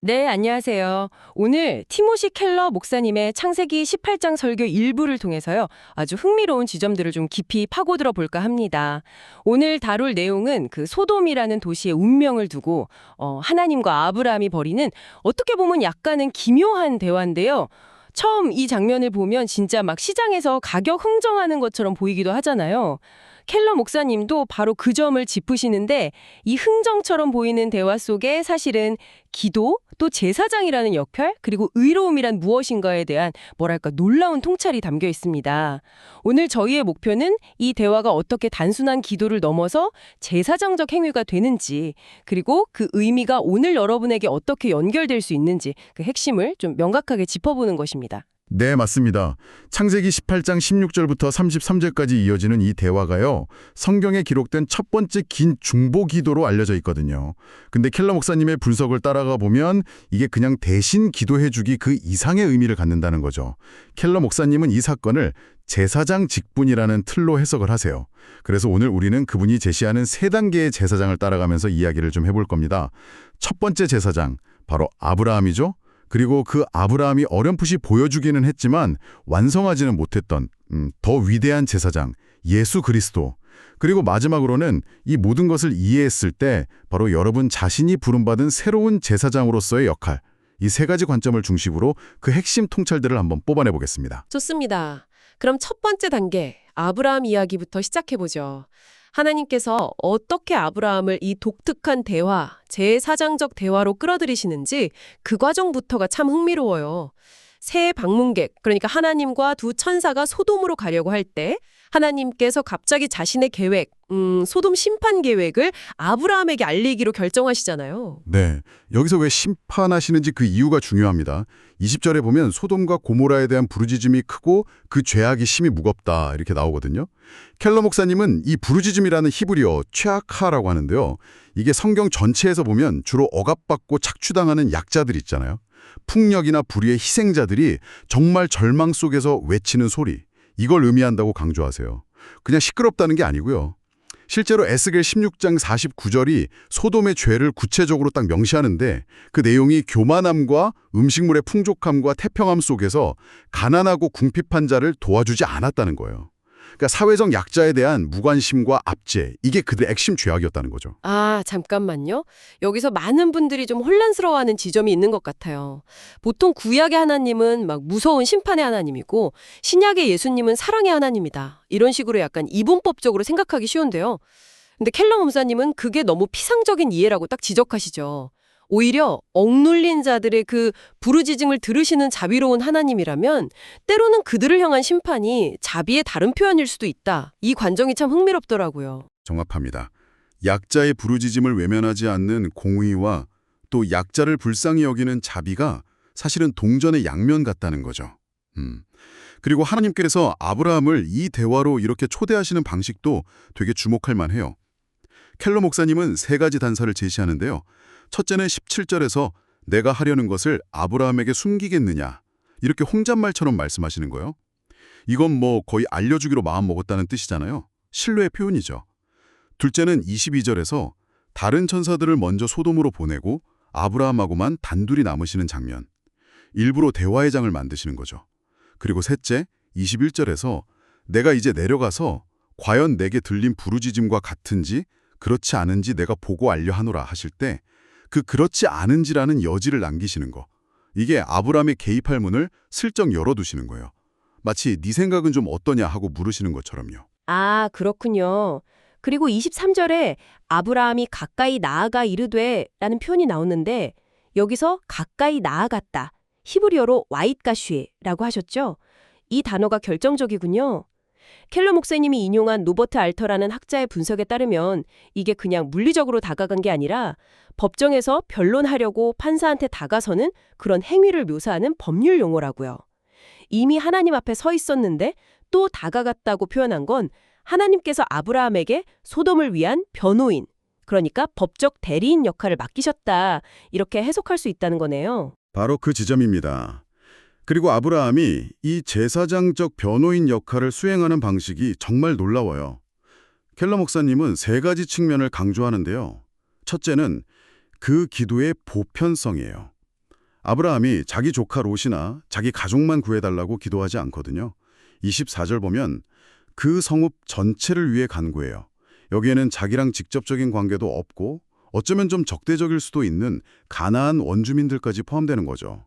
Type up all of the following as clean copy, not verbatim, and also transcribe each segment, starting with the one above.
네, 안녕하세요. 오늘 티모시 켈러 목사님의 창세기 18장 설교 일부를 통해서요. 아주 흥미로운 지점들을 좀 깊이 파고들어 볼까 합니다. 오늘 다룰 내용은 그 소돔이라는 도시의 운명을 두고 하나님과 아브라함이 벌이는 어떻게 보면 약간은 기묘한 대화인데요. 처음 이 장면을 보면 진짜 막 시장에서 가격 흥정하는 것처럼 보이기도 하잖아요. 켈러 목사님도 바로 그 점을 짚으시는데 이 흥정처럼 보이는 대화 속에 사실은 기도, 또 제사장이라는 역할, 그리고 의로움이란 무엇인가에 대한 뭐랄까 놀라운 통찰이 담겨 있습니다. 오늘 저희의 목표는 이 대화가 어떻게 단순한 기도를 넘어서 제사장적 행위가 되는지, 그리고 그 의미가 오늘 여러분에게 어떻게 연결될 수 있는지 그 핵심을 좀 명확하게 짚어보는 것입니다. 네, 맞습니다. 창세기 18장 16절부터 33절까지 이어지는 이 대화가요, 성경에 기록된 첫 번째 긴 중보 기도로 알려져 있거든요. 근데 켈러 목사님의 분석을 따라가 보면 이게 그냥 대신 기도해주기 그 이상의 의미를 갖는다는 거죠. 켈러 목사님은 이 사건을 제사장 직분이라는 틀로 해석을 하세요. 그래서 오늘 우리는 그분이 제시하는 세 단계의 제사장을 따라가면서 이야기를 좀 해볼 겁니다. 첫 번째 제사장, 바로 아브라함이죠. 그리고 그 아브라함이 어렴풋이 보여주기는 했지만 완성하지는 못했던 더 위대한 제사장, 예수 그리스도. 그리고 마지막으로는 이 모든 것을 이해했을 때 바로 여러분 자신이 부름받은 새로운 제사장으로서의 역할, 이 세 가지 관점을 중심으로 그 핵심 통찰들을 한번 뽑아내 보겠습니다. 좋습니다. 그럼 첫 번째 단계, 아브라함 이야기부터 시작해보죠. 하나님께서 어떻게 아브라함을 이 독특한 대화, 제사장적 대화로 끌어들이시는지 그 과정부터가 참 흥미로워요. 새 방문객, 그러니까 하나님과 두 천사가 소돔으로 가려고 할 때 하나님께서 갑자기 자신의 계획, 소돔 심판 계획을 아브라함에게 알리기로 결정하시잖아요. 네, 여기서 왜 심판하시는지 그 이유가 중요합니다. 20절에 보면 소돔과 고모라에 대한 부르짖음이 크고 그 죄악이 심히 무겁다 이렇게 나오거든요. 켈러 목사님은 이 부르짖음이라는 히브리어 최악하라고 하는데요. 이게 성경 전체에서 보면 주로 억압받고 착취당하는 약자들 있잖아요. 폭력이나 불의의 희생자들이 정말 절망 속에서 외치는 소리, 이걸 의미한다고 강조하세요. 그냥 시끄럽다는 게 아니고요. 실제로 에스겔 16장 49절이 소돔의 죄를 구체적으로 딱 명시하는데 그 내용이 교만함과 음식물의 풍족함과 태평함 속에서 가난하고 궁핍한 자를 도와주지 않았다는 거예요. 그러니까 사회적 약자에 대한 무관심과 압제, 이게 그들의 핵심 죄악이었다는 거죠. 아, 잠깐만요. 여기서 많은 분들이 좀 혼란스러워하는 지점이 있는 것 같아요. 보통 구약의 하나님은 막 무서운 심판의 하나님이고 신약의 예수님은 사랑의 하나님이다. 이런 식으로 약간 이분법적으로 생각하기 쉬운데요. 근데 켈러 목사님은 그게 너무 피상적인 이해라고 딱 지적하시죠. 오히려 억눌린 자들의 그 부르짖음을 들으시는 자비로운 하나님이라면 때로는 그들을 향한 심판이 자비의 다른 표현일 수도 있다. 이 관정이 참 흥미롭더라고요. 정확합니다. 약자의 부르짖음을 외면하지 않는 공의와 또 약자를 불쌍히 여기는 자비가 사실은 동전의 양면 같다는 거죠. 그리고 하나님께서 아브라함을 이 대화로 이렇게 초대하시는 방식도 되게 주목할 만해요. 켈러 목사님은 세 가지 단서를 제시하는데요. 첫째는 17절에서 내가 하려는 것을 아브라함에게 숨기겠느냐, 이렇게 홍잡말처럼 말씀하시는 거예요. 이건 뭐 거의 알려주기로 마음먹었다는 뜻이잖아요. 신뢰의 표현이죠. 둘째는 22절에서 다른 천사들을 먼저 소돔으로 보내고 아브라함하고만 단둘이 남으시는 장면. 일부러 대화의 장을 만드시는 거죠. 그리고 셋째, 21절에서 내가 이제 내려가서 과연 내게 들린 부르짖음과 같은지 그렇지 않은지 내가 보고 알려 하노라 하실 때 그 그렇지 않은지라는 여지를 남기시는 거. 이게 아브라함의 개입할 문을 슬쩍 열어두시는 거예요. 마치 네 생각은 좀 어떠냐 하고 물으시는 것처럼요. 아, 그렇군요. 그리고 23절에 아브라함이 가까이 나아가 이르되 라는 표현이 나오는데 여기서 가까이 나아갔다. 히브리어로 와잇가쉬라고 하셨죠? 이 단어가 결정적이군요. 켈러 목사님이 인용한 노버트 알터라는 학자의 분석에 따르면 이게 그냥 물리적으로 다가간 게 아니라 법정에서 변론하려고 판사한테 다가서는 그런 행위를 묘사하는 법률 용어라고요. 이미 하나님 앞에 서 있었는데 또 다가갔다고 표현한 건 하나님께서 아브라함에게 소돔을 위한 변호인, 그러니까 법적 대리인 역할을 맡기셨다. 이렇게 해석할 수 있다는 거네요. 바로 그 지점입니다. 그리고 아브라함이 이 제사장적 변호인 역할을 수행하는 방식이 정말 놀라워요. 켈러 목사님은 세 가지 측면을 강조하는데요. 첫째는 그 기도의 보편성이에요. 아브라함이 자기 조카 롯이나 자기 가족만 구해달라고 기도하지 않거든요. 24절 보면 그 성읍 전체를 위해 간구해요. 여기에는 자기랑 직접적인 관계도 없고 어쩌면 좀 적대적일 수도 있는 가나안 원주민들까지 포함되는 거죠.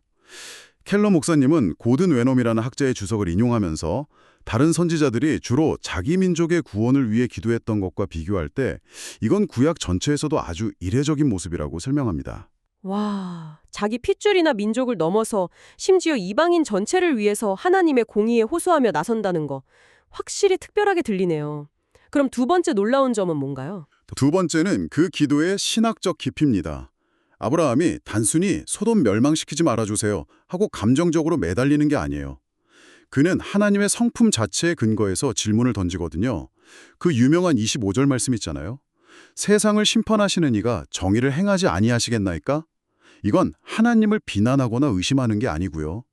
켈러 목사님은 고든 웨놈이라는 학자의 주석을 인용하면서 다른 선지자들이 주로 자기 민족의 구원을 위해 기도했던 것과 비교할 때 이건 구약 전체에서도 아주 이례적인 모습이라고 설명합니다. 와, 자기 핏줄이나 민족을 넘어서 심지어 이방인 전체를 위해서 하나님의 공의에 호소하며 나선다는 거 확실히 특별하게 들리네요. 그럼 두 번째 놀라운 점은 뭔가요? 두 번째는 그 기도의 신학적 깊이입니다. 아브라함이 단순히 소돔 멸망시키지 말아주세요 하고 감정적으로 매달리는 게 아니에요. 그는 하나님의 성품 자체에 근거해서 질문을 던지거든요. 그 유명한 25절 말씀 있잖아요. 세상을 심판하시는 이가 정의를 행하지 아니하시겠나이까? 이건 하나님을 비난하거나 의심하는 게 아니고요.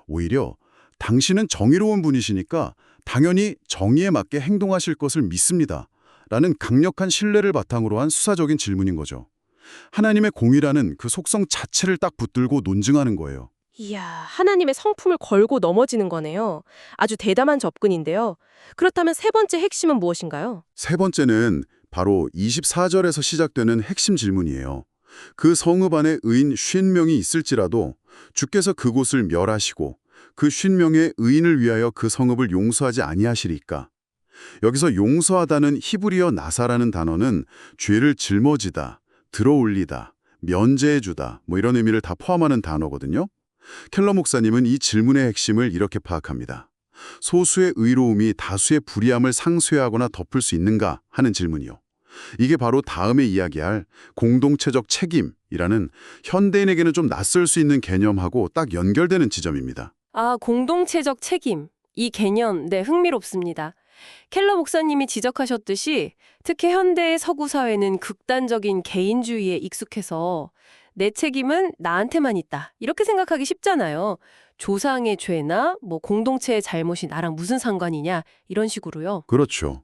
오히려 당신은 정의로운 분이시니까 당연히 정의에 맞게 행동하실 것을 믿습니다. 라는 강력한 신뢰를 바탕으로 한 수사적인 질문인 거죠. 하나님의 공의라는 그 속성 자체를 딱 붙들고 논증하는 거예요. 이야, 하나님의 성품을 걸고 넘어지는 거네요. 아주 대담한 접근인데요. 그렇다면 세 번째 핵심은 무엇인가요? 세 번째는 바로 24절에서 시작되는 핵심 질문이에요. 그 성읍 안에 의인 50명이 있을지라도 주께서 그곳을 멸하시고 그 50명의 의인을 위하여 그 성읍을 용서하지 아니하시리까? 여기서 용서하다는 히브리어 나사라는 단어는 죄를 짊어지다, 들어올리다, 면제해주다 뭐 이런 의미를 다 포함하는 단어거든요. 켈러 목사님은 이 질문의 핵심을 이렇게 파악합니다. 소수의 의로움이 다수의 불의함을 상쇄하거나 덮을 수 있는가 하는 질문이요. 이게 바로 다음에 이야기할 공동체적 책임이라는 현대인에게는 좀 낯설 수 있는 개념하고 딱 연결되는 지점입니다. 아, 공동체적 책임. 이 개념, 네, 흥미롭습니다. 켈러 목사님이 지적하셨듯이 특히 현대의 서구 사회는 극단적인 개인주의에 익숙해서 내 책임은 나한테만 있다. 이렇게 생각하기 쉽잖아요. 조상의 죄나 뭐 공동체의 잘못이 나랑 무슨 상관이냐 이런 식으로요. 그렇죠.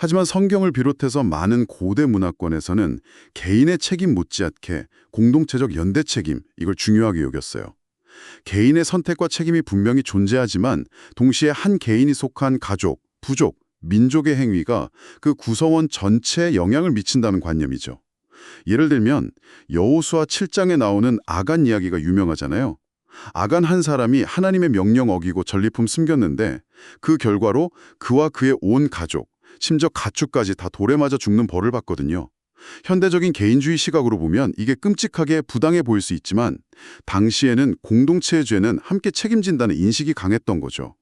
하지만 성경을 비롯해서 많은 고대 문화권에서는 개인의 책임 못지않게 공동체적 연대 책임, 이걸 중요하게 여겼어요. 개인의 선택과 책임이 분명히 존재하지만 동시에 한 개인이 속한 가족, 부족, 민족의 행위가 그 구성원 전체에 영향을 미친다는 관념이죠. 예를 들면 여호수아 7장에 나오는 아간 이야기가 유명하잖아요. 아간 한 사람이 하나님의 명령 어기고 전리품 숨겼는데 그 결과로 그와 그의 온 가족, 심지어 가축까지 다 돌에 맞아 죽는 벌을 받거든요. 현대적인 개인주의 시각으로 보면 이게 끔찍하게 부당해 보일 수 있지만 당시에는 공동체의 죄는 함께 책임진다는 인식이 강했던 거죠.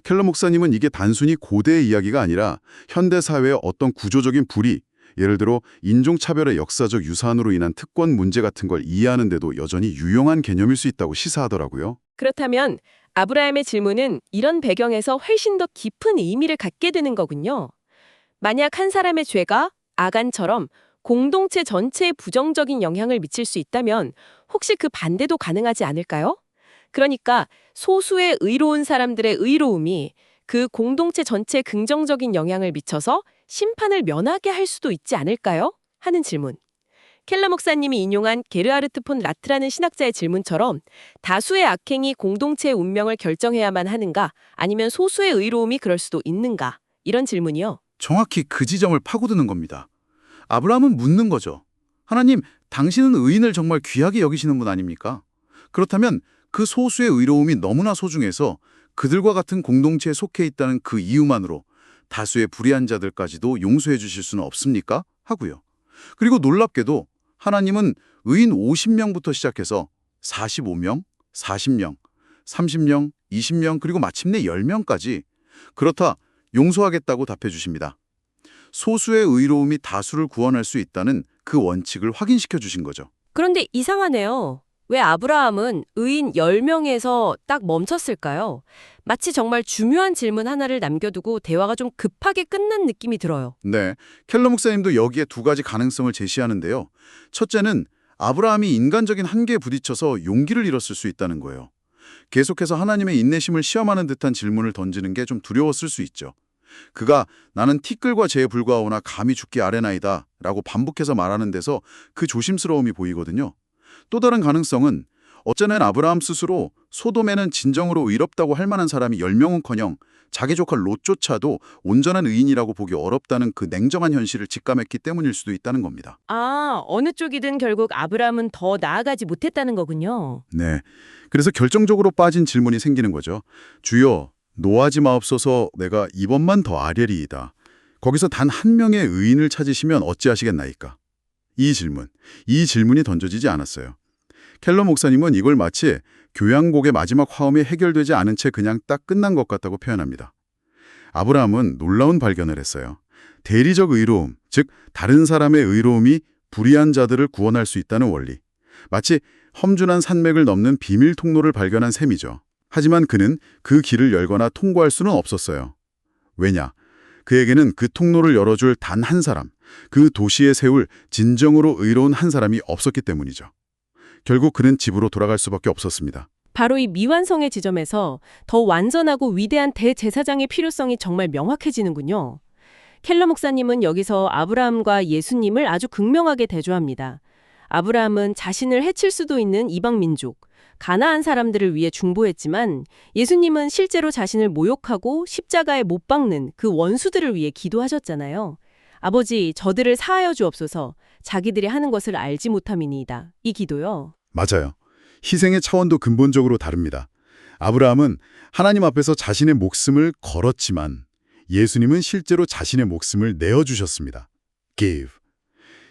켈러 목사님은 이게 단순히 고대의 이야기가 아니라 현대 사회의 어떤 구조적인 불의, 예를 들어 인종차별의 역사적 유산으로 인한 특권 문제 같은 걸 이해하는 데도 여전히 유용한 개념일 수 있다고 시사하더라고요. 그렇다면 아브라함의 질문은 이런 배경에서 훨씬 더 깊은 의미를 갖게 되는 거군요. 만약 한 사람의 죄가 아간처럼 공동체 전체에 부정적인 영향을 미칠 수 있다면 혹시 그 반대도 가능하지 않을까요? 그러니까 소수의 의로운 사람들의 의로움이 그 공동체 전체에 긍정적인 영향을 미쳐서 심판을 면하게 할 수도 있지 않을까요? 하는 질문. 켈러 목사님이 인용한 게르하르트 폰 라트라는 신학자의 질문처럼 다수의 악행이 공동체의 운명을 결정해야만 하는가 아니면 소수의 의로움이 그럴 수도 있는가 이런 질문이요. 정확히 그 지점을 파고드는 겁니다. 아브라함은 묻는 거죠. 하나님, 당신은 의인을 정말 귀하게 여기시는 분 아닙니까? 그렇다면 그 소수의 의로움이 너무나 소중해서 그들과 같은 공동체에 속해 있다는 그 이유만으로 다수의 불의한 자들까지도 용서해 주실 수는 없습니까? 하고요. 그리고 놀랍게도 하나님은 의인 50명부터 시작해서 45명, 40명, 30명, 20명 그리고 마침내 10명까지 그렇다 용서하겠다고 답해 주십니다. 소수의 의로움이 다수를 구원할 수 있다는 그 원칙을 확인시켜 주신 거죠. 그런데 이상하네요. 왜 아브라함은 의인 10명에서 딱 멈췄을까요? 마치 정말 중요한 질문 하나를 남겨두고 대화가 좀 급하게 끝난 느낌이 들어요. 네, 켈러 목사님도 여기에 두 가지 가능성을 제시하는데요. 첫째는 아브라함이 인간적인 한계에 부딪혀서 용기를 잃었을 수 있다는 거예요. 계속해서 하나님의 인내심을 시험하는 듯한 질문을 던지는 게 좀 두려웠을 수 있죠. 그가 나는 티끌과 재에 불과하오나 감히 죽기 아뢰나이다 라고 반복해서 말하는 데서 그 조심스러움이 보이거든요. 또 다른 가능성은 어쩌면 아브라함 스스로 소돔에는 진정으로 의롭다고 할 만한 사람이 10명은커녕 자기 조카 롯조차도 온전한 의인이라고 보기 어렵다는 그 냉정한 현실을 직감했기 때문일 수도 있다는 겁니다. 아, 어느 쪽이든 결국 아브라함은 더 나아가지 못했다는 거군요. 네. 그래서 결정적으로 빠진 질문이 생기는 거죠. 주여, 노하지 마옵소서 내가 이번만 더 아뢰리이다. 거기서 단 한 명의 의인을 찾으시면 어찌하시겠나이까? 이 질문이 던져지지 않았어요. 켈러 목사님은 이걸 마치 교향곡의 마지막 화음이 해결되지 않은 채 그냥 딱 끝난 것 같다고 표현합니다. 아브라함은 놀라운 발견을 했어요. 대리적 의로움, 즉 다른 사람의 의로움이 불의한 자들을 구원할 수 있다는 원리. 마치 험준한 산맥을 넘는 비밀 통로를 발견한 셈이죠. 하지만 그는 그 길을 열거나 통과할 수는 없었어요. 왜냐? 그에게는 그 통로를 열어줄 단 한 사람, 그 도시에 세울 진정으로 의로운 한 사람이 없었기 때문이죠. 결국 그는 집으로 돌아갈 수밖에 없었습니다. 바로 이 미완성의 지점에서 더 완전하고 위대한 대제사장의 필요성이 정말 명확해지는군요. 켈러 목사님은 여기서 아브라함과 예수님을 아주 극명하게 대조합니다. 아브라함은 자신을 해칠 수도 있는 이방 민족, 가나안 사람들을 위해 중보했지만 예수님은 실제로 자신을 모욕하고 십자가에 못 박는 그 원수들을 위해 기도하셨잖아요. 아버지, 저들을 사하여 주옵소서. 자기들이 하는 것을 알지 못함이니이다. 이 기도요. 맞아요. 희생의 차원도 근본적으로 다릅니다. 아브라함은 하나님 앞에서 자신의 목숨을 걸었지만 예수님은 실제로 자신의 목숨을 내어주셨습니다. give.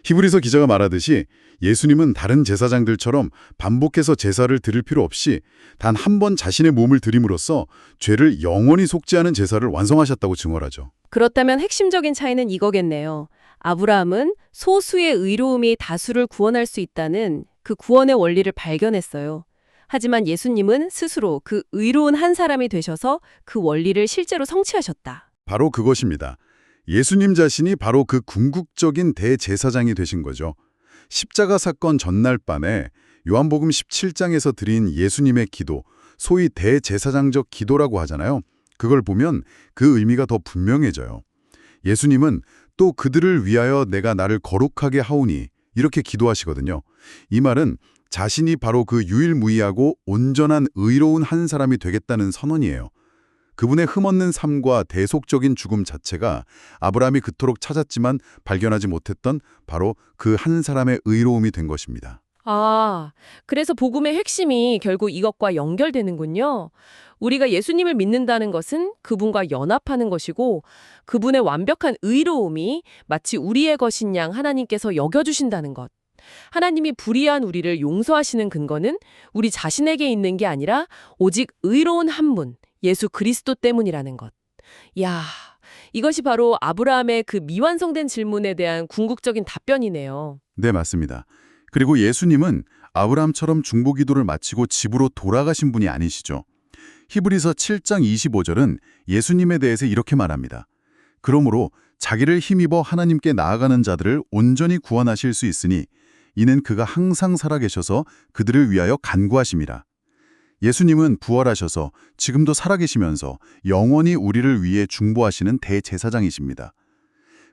히브리서 기자가 말하듯이 예수님은 다른 제사장들처럼 반복해서 제사를 드릴 필요 없이 단 한 번 자신의 몸을 드림으로써 죄를 영원히 속죄하는 제사를 완성하셨다고 증언하죠. 그렇다면 핵심적인 차이는 이거겠네요. 아브라함은 소수의 의로움이 다수를 구원할 수 있다는 그 구원의 원리를 발견했어요. 하지만 예수님은 스스로 그 의로운 한 사람이 되셔서 그 원리를 실제로 성취하셨다. 바로 그것입니다. 예수님 자신이 바로 그 궁극적인 대제사장이 되신 거죠. 십자가 사건 전날 밤에 요한복음 17장에서 드린 예수님의 기도, 소위 대제사장적 기도라고 하잖아요. 그걸 보면 그 의미가 더 분명해져요. 예수님은 또 그들을 위하여 내가 나를 거룩하게 하오니 이렇게 기도하시거든요. 이 말은 자신이 바로 그 유일무이하고 온전한 의로운 한 사람이 되겠다는 선언이에요. 그분의 흠없는 삶과 대속적인 죽음 자체가 아브라함이 그토록 찾았지만 발견하지 못했던 바로 그 한 사람의 의로움이 된 것입니다. 아, 그래서 복음의 핵심이 결국 이것과 연결되는군요. 우리가 예수님을 믿는다는 것은 그분과 연합하는 것이고 그분의 완벽한 의로움이 마치 우리의 것인 양 하나님께서 여겨주신다는 것. 하나님이 불의한 우리를 용서하시는 근거는 우리 자신에게 있는 게 아니라 오직 의로운 한 분, 예수 그리스도 때문이라는 것. 이야, 이것이 바로 아브라함의 그 미완성된 질문에 대한 궁극적인 답변이네요. 네, 맞습니다. 그리고 예수님은 아브라함처럼 중보기도를 마치고 집으로 돌아가신 분이 아니시죠. 히브리서 7장 25절은 예수님에 대해서 이렇게 말합니다. 그러므로 자기를 힘입어 하나님께 나아가는 자들을 온전히 구원하실 수 있으니 이는 그가 항상 살아계셔서 그들을 위하여 간구하심이라. 예수님은 부활하셔서 지금도 살아계시면서 영원히 우리를 위해 중보하시는 대제사장이십니다.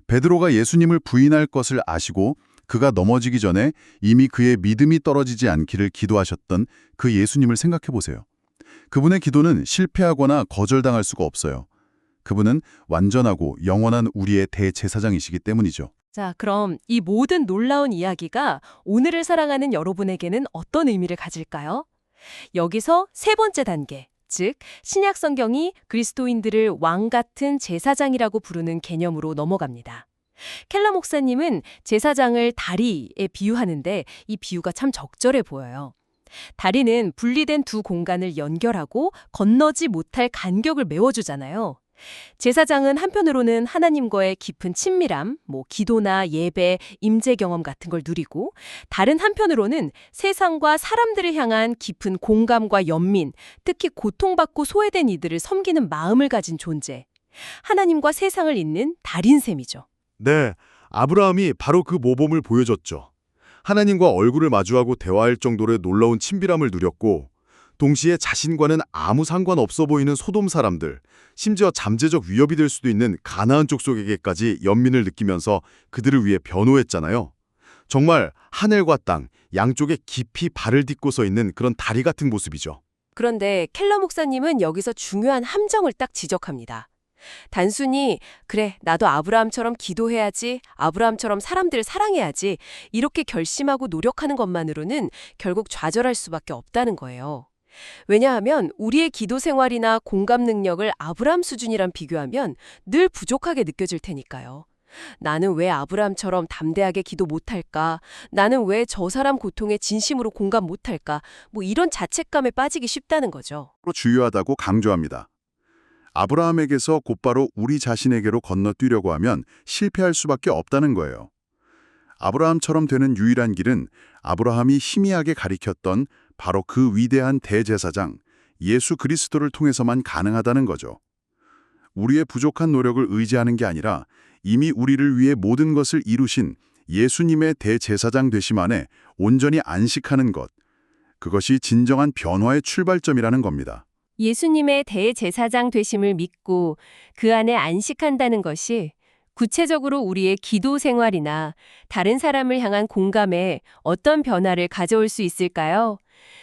베드로가 예수님을 부인할 것을 아시고 그가 넘어지기 전에 이미 그의 믿음이 떨어지지 않기를 기도하셨던 그 예수님을 생각해 보세요. 그분의 기도는 실패하거나 거절당할 수가 없어요. 그분은 완전하고 영원한 우리의 대제사장이시기 때문이죠. 자, 그럼 이 모든 놀라운 이야기가 오늘을 사랑하는 여러분에게는 어떤 의미를 가질까요? 여기서 세 번째 단계, 즉 신약 성경이 그리스도인들을 왕 같은 제사장이라고 부르는 개념으로 넘어갑니다. 켈러 목사님은 제사장을 다리에 비유하는데 이 비유가 참 적절해 보여요. 다리는 분리된 두 공간을 연결하고 건너지 못할 간격을 메워주잖아요. 제사장은 한편으로는 하나님과의 깊은 친밀함, 기도나 예배, 임재 경험 같은 걸 누리고 다른 한편으로는 세상과 사람들을 향한 깊은 공감과 연민, 특히 고통받고 소외된 이들을 섬기는 마음을 가진 존재. 하나님과 세상을 잇는 달인 셈이죠. 네, 아브라함이 바로 그 모범을 보여줬죠. 하나님과 얼굴을 마주하고 대화할 정도의 놀라운 친밀함을 누렸고 동시에 자신과는 아무 상관없어 보이는 소돔 사람들, 심지어 잠재적 위협이 될 수도 있는 가나안 족속에게까지 연민을 느끼면서 그들을 위해 변호했잖아요. 정말 하늘과 땅 양쪽에 깊이 발을 딛고 서 있는 그런 다리 같은 모습이죠. 그런데 켈러 목사님은 여기서 중요한 함정을 딱 지적합니다. 단순히 그래, 나도 아브라함처럼 기도해야지, 아브라함처럼 사람들을 사랑해야지 이렇게 결심하고 노력하는 것만으로는 결국 좌절할 수밖에 없다는 거예요. 왜냐하면 우리의 기도 생활이나 공감 능력을 아브라함 수준이랑 비교하면 늘 부족하게 느껴질 테니까요. 나는 왜 아브라함처럼 담대하게 기도 못할까? 나는 왜 저 사람 고통에 진심으로 공감 못할까? 뭐 이런 자책감에 빠지기 쉽다는 거죠. 주요하다고 강조합니다. 아브라함에게서 곧바로 우리 자신에게로 건너뛰려고 하면 실패할 수밖에 없다는 거예요. 아브라함처럼 되는 유일한 길은 아브라함이 희미하게 가리켰던 바로 그 위대한 대제사장 예수 그리스도를 통해서만 가능하다는 거죠. 우리의 부족한 노력을 의지하는 게 아니라 이미 우리를 위해 모든 것을 이루신 예수님의 대제사장 되심 안에 온전히 안식하는 것, 그것이 진정한 변화의 출발점이라는 겁니다. 예수님의 대제사장 되심을 믿고 그 안에 안식한다는 것이 구체적으로 우리의 기도 생활이나 다른 사람을 향한 공감에 어떤 변화를 가져올 수 있을까요?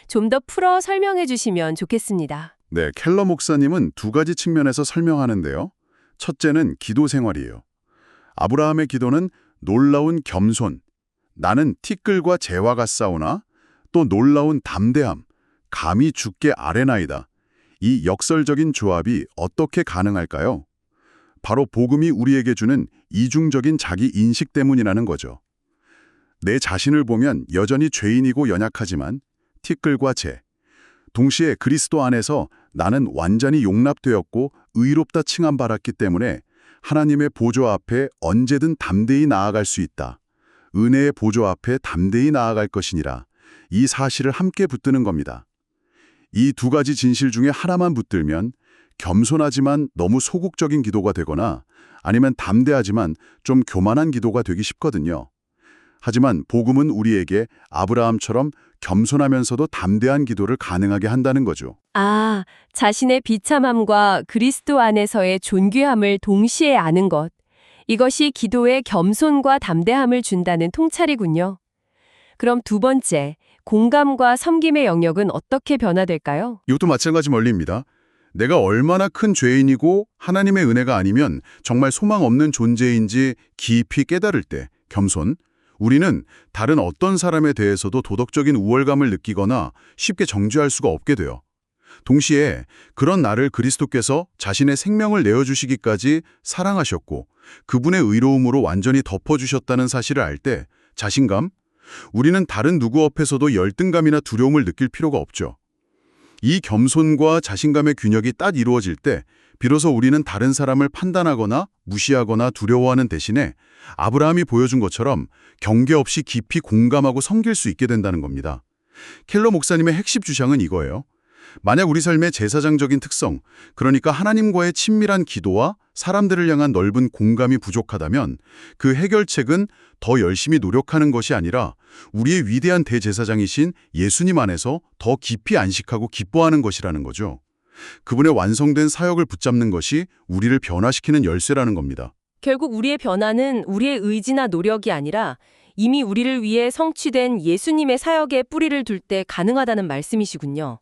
좀 더 풀어 설명해 주시면 좋겠습니다. 네, 켈러 목사님은 두 가지 측면에서 설명하는데요. 첫째는 기도 생활이에요. 아브라함의 기도는 놀라운 겸손, 나는 티끌과 재와 같사오나, 또 놀라운 담대함, 감히 주께 아뢰나이다. 이 역설적인 조합이 어떻게 가능할까요? 바로 복음이 우리에게 주는 이중적인 자기 인식 때문이라는 거죠. 내 자신을 보면 여전히 죄인이고 연약하지만 티끌과 재, 동시에 그리스도 안에서 나는 완전히 용납되었고 의롭다 칭함받았기 때문에 하나님의 보좌 앞에 언제든 담대히 나아갈 수 있다. 은혜의 보좌 앞에 담대히 나아갈 것이니라. 이 사실을 함께 붙드는 겁니다. 이 두 가지 진실 중에 하나만 붙들면 겸손하지만 너무 소극적인 기도가 되거나 아니면 담대하지만 좀 교만한 기도가 되기 쉽거든요. 하지만 복음은 우리에게 아브라함처럼 겸손하면서도 담대한 기도를 가능하게 한다는 거죠. 아, 자신의 비참함과 그리스도 안에서의 존귀함을 동시에 아는 것. 이것이 기도에 겸손과 담대함을 준다는 통찰이군요. 그럼 두 번째, 공감과 섬김의 영역은 어떻게 변화될까요? 이것도 마찬가지 원리입니다. 내가 얼마나 큰 죄인이고 하나님의 은혜가 아니면 정말 소망 없는 존재인지 깊이 깨달을 때, 겸손, 우리는 다른 어떤 사람에 대해서도 도덕적인 우월감을 느끼거나 쉽게 정죄할 수가 없게 돼요. 동시에 그런 나를 그리스도께서 자신의 생명을 내어주시기까지 사랑하셨고 그분의 의로움으로 완전히 덮어주셨다는 사실을 알 때 자신감, 우리는 다른 누구 앞에서도 열등감이나 두려움을 느낄 필요가 없죠. 이 겸손과 자신감의 균형이 딱 이루어질 때 비로소 우리는 다른 사람을 판단하거나 무시하거나 두려워하는 대신에 아브라함이 보여준 것처럼 경계 없이 깊이 공감하고 섬길 수 있게 된다는 겁니다. 켈러 목사님의 핵심 주장은 이거예요. 만약 우리 삶의 제사장적인 특성, 그러니까 하나님과의 친밀한 기도와 사람들을 향한 넓은 공감이 부족하다면 그 해결책은 더 열심히 노력하는 것이 아니라 우리의 위대한 대제사장이신 예수님 안에서 더 깊이 안식하고 기뻐하는 것이라는 거죠. 그분의 완성된 사역을 붙잡는 것이 우리를 변화시키는 열쇠라는 겁니다. 결국 우리의 변화는 우리의 의지나 노력이 아니라 이미 우리를 위해 성취된 예수님의 사역에 뿌리를 둘 때 가능하다는 말씀이시군요.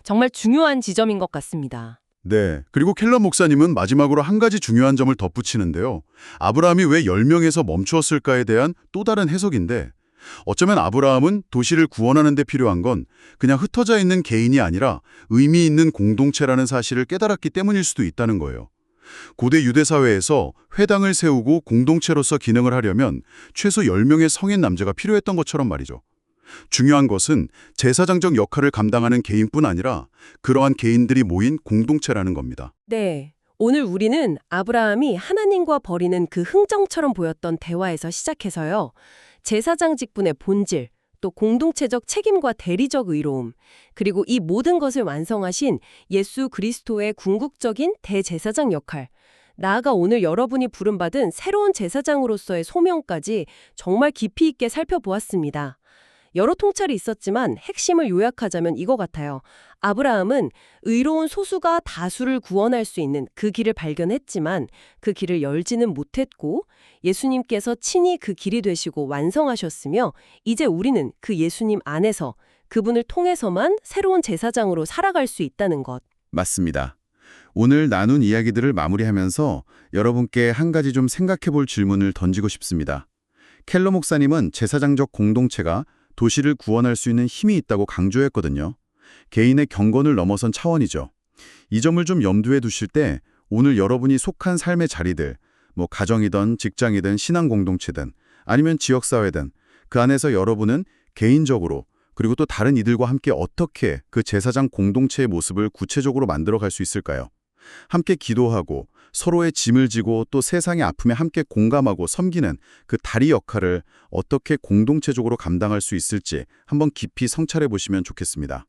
정말 중요한 지점인 것 같습니다. 네, 그리고 켈러 목사님은 마지막으로 한 가지 중요한 점을 덧붙이는데요. 아브라함이 왜 10명에서 멈추었을까에 대한 또 다른 해석인데 어쩌면 아브라함은 도시를 구원하는 데 필요한 건 그냥 흩어져 있는 개인이 아니라 의미 있는 공동체라는 사실을 깨달았기 때문일 수도 있다는 거예요. 고대 유대 사회에서 회당을 세우고 공동체로서 기능을 하려면 최소 10명의 성인 남자가 필요했던 것처럼 말이죠. 중요한 것은 제사장적 역할을 감당하는 개인뿐 아니라 그러한 개인들이 모인 공동체라는 겁니다. 네. 오늘 우리는 아브라함이 하나님과 벌이는 그 흥정처럼 보였던 대화에서 시작해서요. 제사장 직분의 본질, 또 공동체적 책임과 대리적 의로움, 그리고 이 모든 것을 완성하신 예수 그리스도의 궁극적인 대제사장 역할, 나아가 오늘 여러분이 부름받은 새로운 제사장으로서의 소명까지 정말 깊이 있게 살펴보았습니다. 여러 통찰이 있었지만 핵심을 요약하자면 이거 같아요. 아브라함은 의로운 소수가 다수를 구원할 수 있는 그 길을 발견했지만 그 길을 열지는 못했고 예수님께서 친히 그 길이 되시고 완성하셨으며 이제 우리는 그 예수님 안에서 그분을 통해서만 새로운 제사장으로 살아갈 수 있다는 것. 맞습니다. 오늘 나눈 이야기들을 마무리하면서 여러분께 한 가지 좀 생각해 볼 질문을 던지고 싶습니다. 켈러 목사님은 제사장적 공동체가 도시를 구원할 수 있는 힘이 있다고 강조했거든요. 개인의 경건을 넘어선 차원이죠. 이 점을 좀 염두에 두실 때 오늘 여러분이 속한 삶의 자리들, 뭐 가정이든 직장이든 신앙 공동체든 아니면 지역사회든 그 안에서 여러분은 개인적으로 그리고 또 다른 이들과 함께 어떻게 그 제사장 공동체의 모습을 구체적으로 만들어갈 수 있을까요? 함께 기도하고 서로의 짐을 지고 또 세상의 아픔에 함께 공감하고 섬기는 그 다리 역할을 어떻게 공동체적으로 감당할 수 있을지 한번 깊이 성찰해 보시면 좋겠습니다.